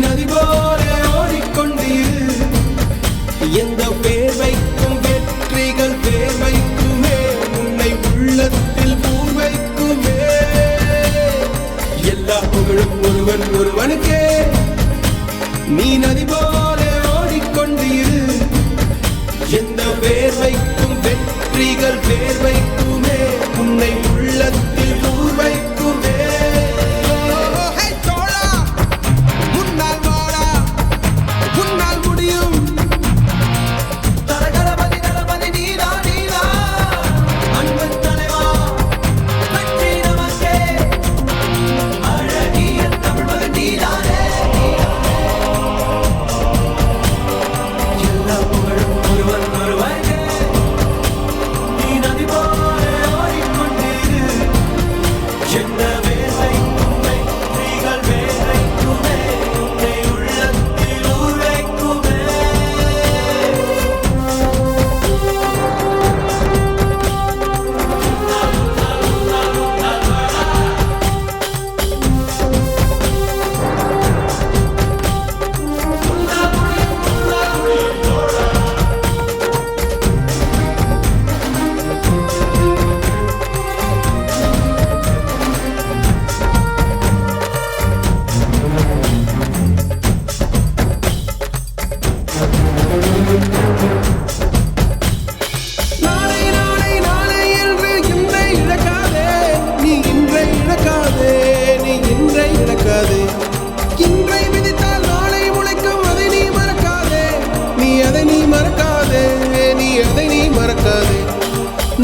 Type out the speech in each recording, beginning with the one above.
நதி போல ஓடிக்கொண்டீர். எந்த வேர்வைக்கும் வெற்றிகள் வேர்வைக்குமே, உன்னை உள்ளத்தில் பூர்வைக்குமே. எல்லா புகழும் ஒருவன் ஒருவனுக்கே. நீ நதி போல ஓடிக்கொண்டீர். எந்த வேர்வைக்கும் வெற்றிகள் வேர்வைக்குமே, உன்னை உள்ளத்தில் பூர்வைக்குமே.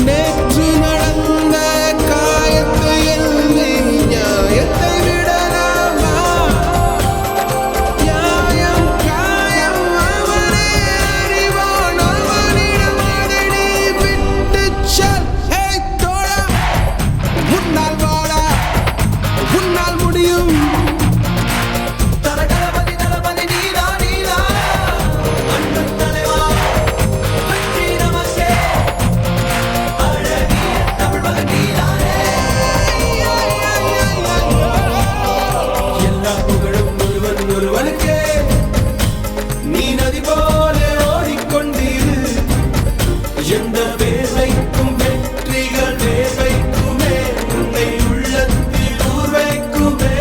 நேற்று நடந்த காயத்தை எழுதி நியாயத்தை விடலாமா? நியாயம் காயம் அவனே அறிவான், அவனிடம் அதை நீ விட்டுச் செல். தோழா, முன்னால் வாடா, உன்னால் முடியும். நீ நதி போல ஓடிக்கொண்டீர். எந்த வேர்வைக்கும் வெற்றிகள் வேர்வைக்குமே, உன்னை உள்ளத்தில் ஊர்வைக்குமே.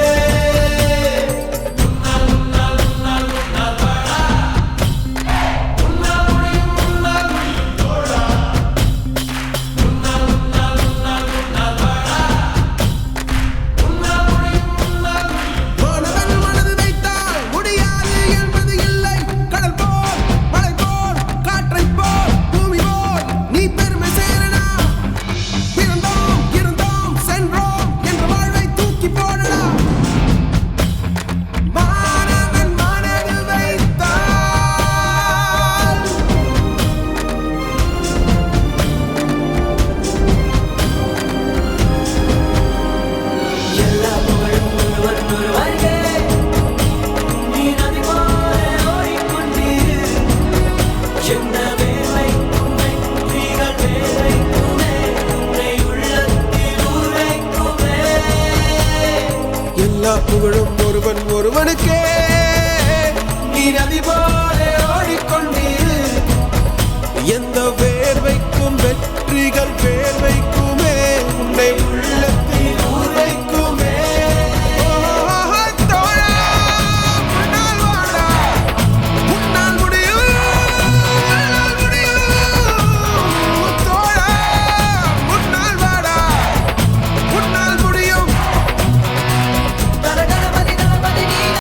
எல்லா புகழும் ஒருவன் ஒருவனுக்கே. நீ நதி போல